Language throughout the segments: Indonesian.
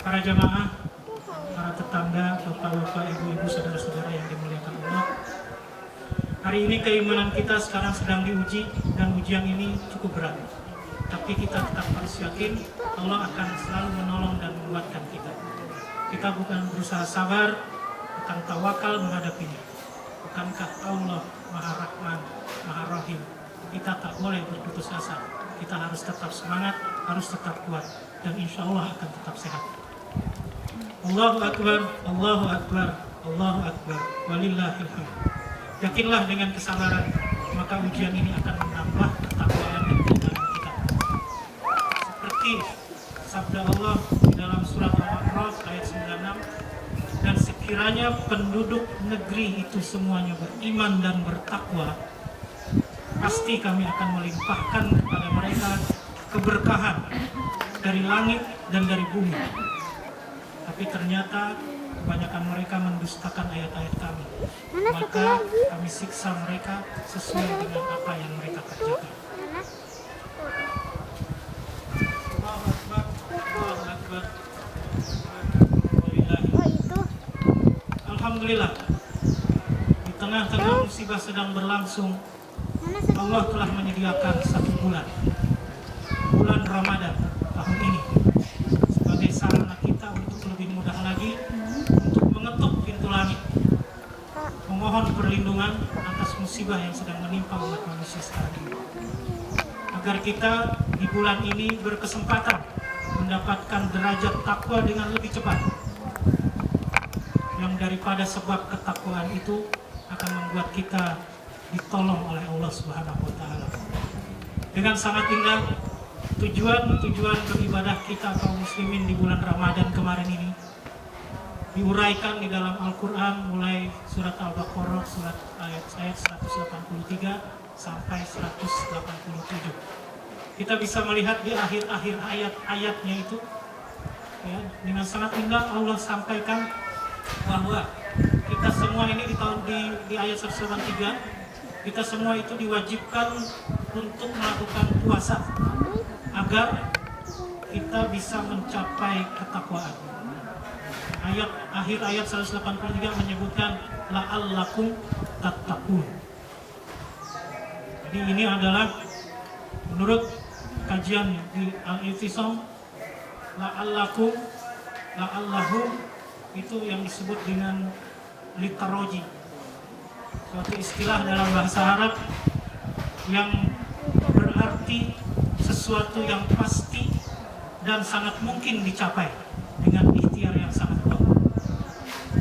para jamaah, para tetangga, bapak-bapak, ibu-ibu, saudara-saudara yang dimuliakan Allah. Hari ini keimanan kita sekarang sedang diuji dan ujian ini cukup berat. Tapi kita tetap harus yakin Allah akan selalu menolong dan menguatkan kita. Kita bukan berusaha sabar, bukan tawakal menghadapinya. Bukankah Allah Maha Rahman, Maha Rahim? Kita tak boleh berputus asa. Kita harus tetap semangat, harus tetap kuat, dan insya Allah akan tetap sehat. Allahu Akbar, Allahu Akbar, Allahu Akbar, walillahil hamd. Yakinlah dengan kesabaran, maka ujian ini akan menambah ketakwaan dan keimanan kita. Seperti sabda Allah di dalam surat Al-A'raf ayat 96, dan sekiranya penduduk negeri itu semuanya beriman dan bertakwa, pasti kami akan melimpahkan kepada mereka keberkahan dari langit dan dari bumi. Tapi ternyata kebanyakan mereka mendustakan ayat-ayat kami. Maka kami siksa mereka sesuai dengan apa yang mereka kerjakan. Allahu Akbar, Allahu Akbar. Alhamdulillah, di tengah-tengah musibah sedang berlangsung, Allah telah menyediakan satu bulan Ramadan tahun ini sebagai sarana kita untuk lebih mudah lagi untuk mengetuk pintu langit, memohon perlindungan atas musibah yang sedang menimpa umat manusia sekarang ini, agar kita di bulan ini berkesempatan mendapatkan derajat takwa dengan lebih cepat, yang daripada sebab ketakwaan itu akan membuat kita ditolong oleh Allah Subhanahu wa Ta'ala. Dengan sangat indah tujuan beribadah kita kaum muslimin di bulan Ramadan kemarin ini diuraikan di dalam Al-Quran, mulai surat Al-Baqarah surat ayat 183 sampai 187. Kita bisa melihat di akhir-akhir ayat-ayatnya itu ya, dengan sangat indah Allah sampaikan bahwa kita semua ini di ayat 183, kita semua itu diwajibkan untuk melakukan puasa agar kita bisa mencapai ketakwaan. Akhir ayat 183 menyebutkan la'allakum tattaqun. Jadi ini adalah menurut kajian di Al-I'tisam, la'allahu itu yang disebut dengan litaroji, suatu istilah dalam bahasa Arab yang berarti sesuatu yang pasti dan sangat mungkin dicapai dengan ikhtiar yang sangat kuat.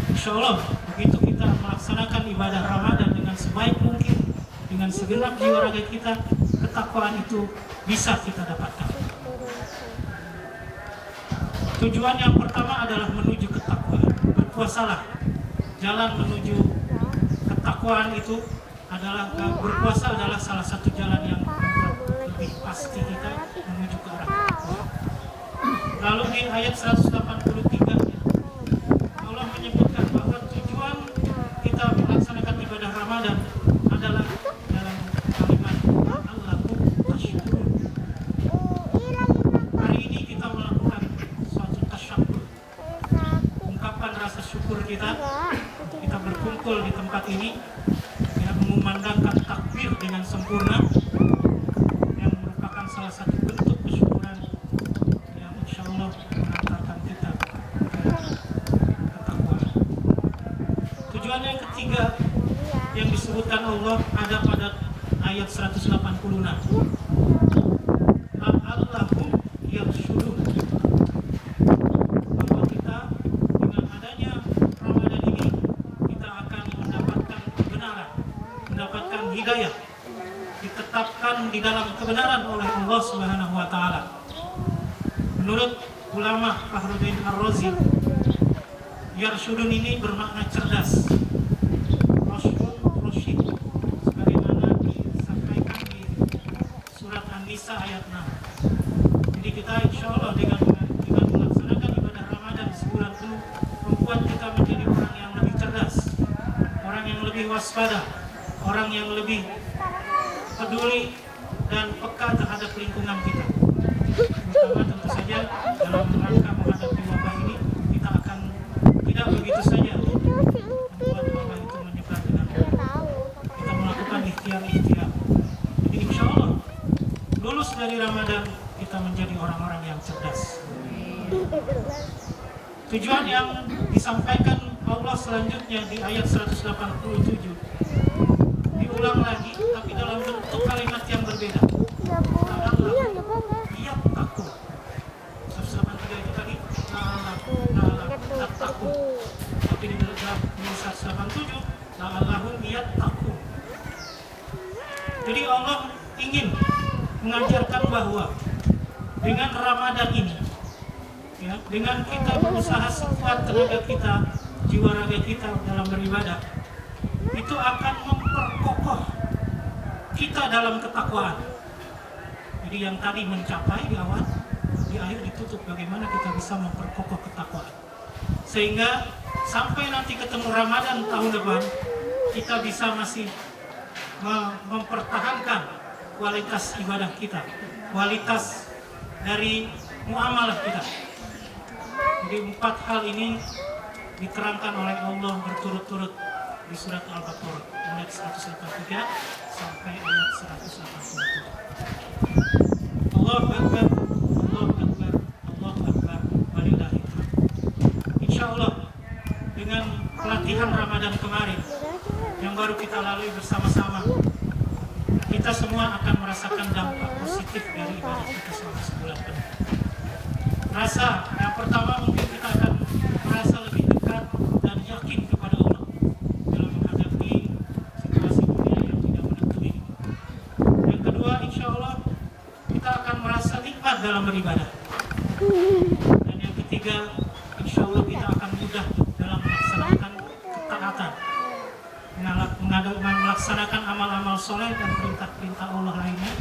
Insya Allah begitu kita melaksanakan ibadah Ramadan dengan sebaik mungkin, dengan segenap jiwa raga kita, ketakwaan itu bisa kita dapatkan. Tujuan yang pertama adalah menuju ketakwaan. Berpuasalah. Jalan menuju ketakwaan itu adalah berpuasa adalah salah satu jalan yang lebih pasti kita menuju ke arah ketakwaan. Lalu di ayat 183 Allah menyebutkan bahwa tujuan kita melaksanakan ibadah Ramadan adalah dalam kalimat Allakum tasyukur. Hari ini kita melakukan suatu tasyukur, ungkapan rasa syukur kita berkumpul di tempat ini yang mengumandangkan takbir dengan sempurna, yang merupakan salah satu bentuk kesyukuran yang insya Allah mengantarkan kita ke ketakwaan. Tujuan yang ketiga yang disebutkan Allah ada pada ayat 186. La'allahum yarshudun. Bahwa kita dengan adanya Ramadan ini kita akan mendapatkan kebenaran, mendapatkan hidayah, ditetapkan di dalam kebenaran oleh Allah Subhanahu wa Ta'ala. Menurut ulama Fakhruddin Ar-Razi, yarshudun ini bermakna cerdas, Rasyid, sebagaimana disampaikan di surat An-Nisa ayat 6. Jadi kita insya Allah dengan melaksanakan ibadah Ramadan sebulan penuh membuat kita menjadi orang yang lebih cerdas, orang yang lebih waspada, orang yang lebih peduli dan peka terhadap lingkungan kita. Terutama tentu saja dalam rangka menghadapi wabah ini, dari Ramadan kita menjadi orang-orang yang cerdas. Tujuan yang disampaikan Allah selanjutnya di ayat 187 diulang lagi, tapi dalam bentuk kalimat yang berbeda. Ia takut. 183 itu tadi takut. Tapi di dalam 187 la'allahum yattaqun. Jadi Allah ingin mengajarkan bahwa dengan Ramadan ini, ya, dengan kita berusaha sekuat tenaga kita, jiwa raga kita dalam beribadah, itu akan memperkokoh kita dalam ketakwaan. Jadi yang tadi mencapai di awal, di akhir ditutup bagaimana kita bisa memperkokoh ketakwaan. Sehingga sampai nanti ketemu Ramadan tahun depan, kita bisa masih mempertahankan kualitas ibadah kita, kualitas dari muamalah kita. Jadi 4 hal ini diterangkan oleh Allah berturut-turut di surat Al-Baqarah ayat 183 sampai ayat 187. Allahu Akbar, Allahu Akbar, Allahu Akbar, walillahil hamd. Insyaallah dengan pelatihan Ramadan kemarin yang baru kita lalui bersama-sama, kita semua akan merasakan dampak positif dari ibadah kita selama sebulan penuh. Rasa yang pertama, mungkin kita akan merasa lebih dekat dan yakin kepada Allah dalam menghadapi situasi dunia yang tidak menentu ini. Yang kedua, insya Allah kita akan merasa nikmat dalam beribadah. Dan yang ketiga, insya Allah kita akan mudah dalam melaksanakan ketaatan, melaksanakan amal-amal soleh dan perintah-perintah Allah lainnya,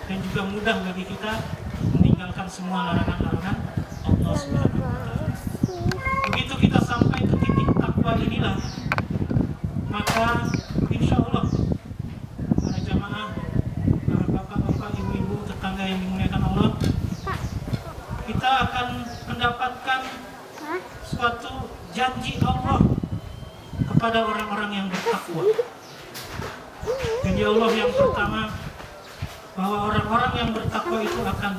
dan juga mudah bagi kita meninggalkan semua larangan-larangan Allah Subhanahu wa Ta'ala. Begitu kita sampai ke titik takwa inilah, maka insya Allah para jamaah, para bapak-bapak, ibu-ibu, tetangga yang dimuliakan Allah, kita akan mendapatkan suatu janji Allah kepada orang-orang yang bertakwa. Janji Allah yang pertama, bahwa orang-orang yang bertakwa itu akan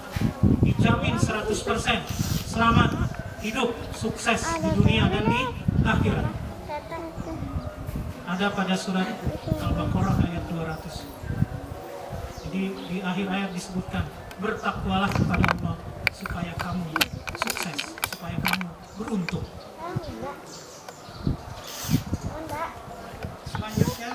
dijamin 100% selamat, hidup, sukses di dunia dan di akhirat. Ada pada surat Al-Baqarah ayat 200. Jadi di akhir ayat disebutkan, bertakwalah kepada Allah supaya kamu sukses, supaya kamu beruntung. Selanjutnya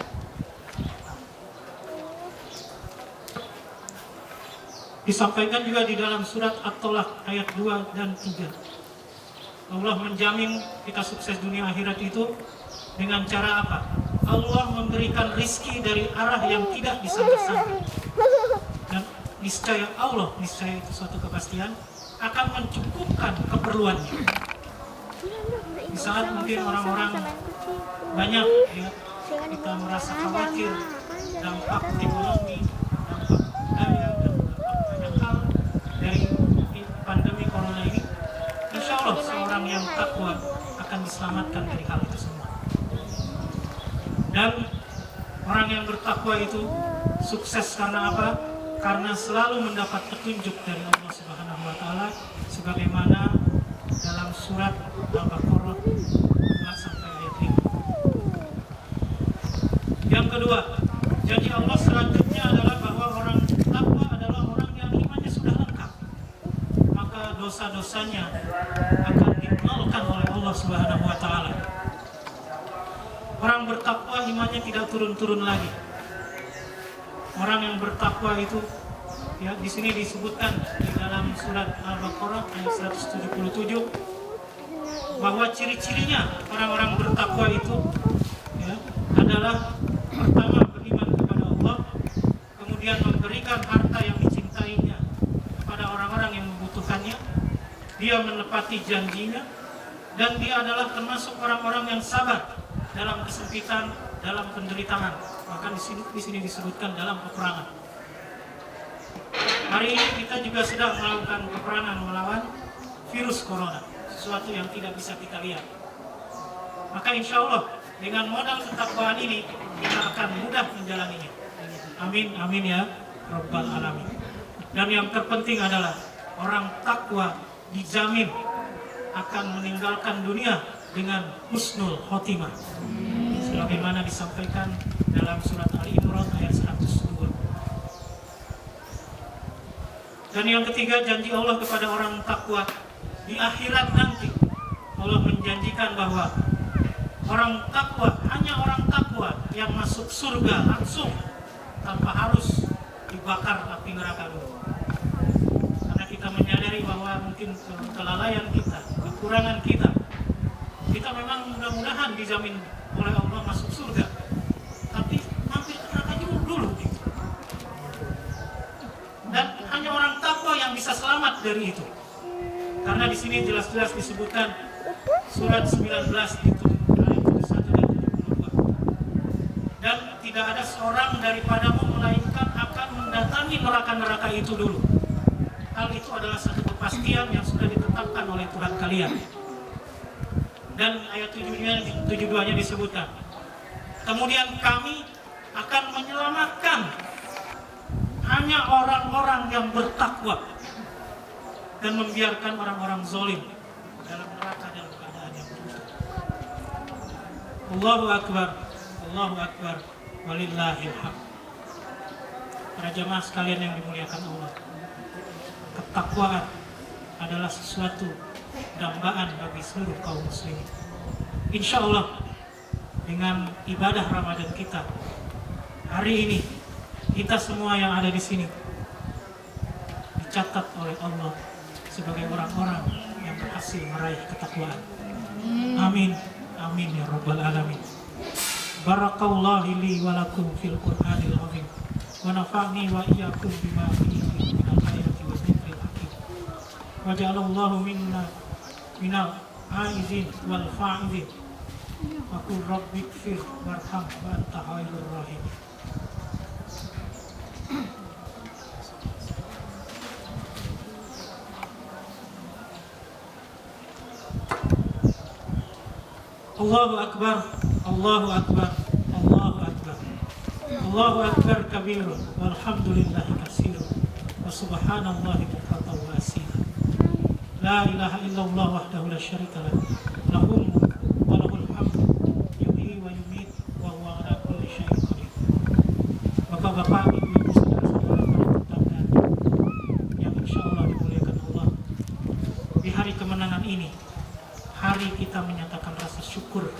disampaikan juga di dalam surat At-Tolak ayat 2 dan 3. Allah menjamin kita sukses dunia akhirat itu dengan cara apa? Allah memberikan rizki dari arah yang tidak disangka-sangka. Dan niscaya Allah, niscaya itu suatu kepastian, akan mencukupkan keperluannya. Di saat mungkin orang-orang banyak ya, kita merasa khawatir dampak ekonomi, dampak budaya, dan dampak banyak hal dari pandemi corona ini, insya Allah seorang yang takwa akan diselamatkan dari hal itu semua. Dan orang yang bertakwa itu sukses karena apa? Karena selalu mendapat petunjuk dari Allah Subhanahu wa Ta'ala, sebagaimana dalam surat Al-Baqarah 4 sampai ayat 5. Yang kedua, janji Allah selanjutnya adalah bahwa orang takwa adalah orang yang imannya sudah lengkap, maka dosa-dosanya akan dinolkan oleh Allah Subhanahu wa Ta'ala. Orang bertakwa imannya tidak turun-turun lagi. Orang yang bertakwa itu ya di sini disebutkan di dalam surat Al-Baqarah ayat 177 bahwa ciri-cirinya orang-orang bertakwa itu ya adalah pertama beriman kepada Allah, kemudian memberikan harta yang dicintainya kepada orang-orang yang membutuhkannya, dia menepati janjinya, dan dia adalah termasuk orang-orang yang sabar dalam kesempitan, dalam penderitaan. Bahkan di sini disebutkan dalam peperangan. Hari ini kita juga sedang melakukan peperangan melawan virus corona, sesuatu yang tidak bisa kita lihat. Maka insya Allah dengan modal ketakwaan ini kita akan mudah menjalaninya. Amin, amin ya Rabbal Alamin. Dan yang terpenting adalah orang takwa dijamin akan meninggalkan dunia dengan husnul khotimah. Sebagaimana disampaikan dalam surat Ali Imran ayat 102. Dan yang ketiga, janji Allah kepada orang takwa di akhirat nanti. Allah menjanjikan bahwa orang takwa, hanya orang takwa yang masuk surga langsung tanpa harus dibakar api neraka dulu. Karena kita menyadari bahwa mungkin kelalaian kita, kekurangan kita memang mudah-mudahan dijamin oleh Allah masuk surga, tapi mampir ke neraka dulu. Dan hanya orang takwa yang bisa selamat dari itu. Karena di sini jelas-jelas disebutkan surat 19 itu ayat 71 dan 72. Dan tidak ada seorang daripadamu melainkan akan mendatangi neraka-neraka itu dulu. Hal itu adalah satu kepastian yang sudah ditetapkan oleh Tuhan kalian. Dan ayat 72-nya disebutkan, kemudian kami akan menyelamatkan hanya orang-orang yang bertakwa dan membiarkan orang-orang zalim dalam neraka dalam keadaan yang tertutup. Allahu Akbar, Allahu Akbar, walillahil hamd. Para jamaah sekalian yang dimuliakan Allah, ketakwaan adalah sesuatu dambaan bagi seluruh kaum muslimin. Insya Allah dengan ibadah Ramadan kita hari ini, kita semua yang ada di sini dicatat oleh Allah sebagai orang-orang yang berhasil meraih ketakwaan. Amin, amin ya rabbal alamin. Barakallahu li wa lakum fil Qur'anil azim wa nafa'ni wa iyyakum bima fihi minal ayati wa dzikril hakim. Wa ja'alallahu minal aizin wal fa'izin. Wa qul rabbighfir warham wa anta khairur rahim. Allahu Akbar, Allahu Akbar, Allahu Akbar. Allahu Akbar kabirun, walhamdulillahi katsirun, wa subhanallahi bukratan wa asila. La ilaha illallah wahdahu la syarika lahu, lahul mulku wa lahul hamdu, yuhyi wa yumiit wa huwa ala kulli syai'in qadir. Bapak-bapak, ibu-ibu, saudara-saudara, para tetangga yang insyaallah dimuliakan Allah, di hari kemenangan ini, hari kita menyatakan rasa syukur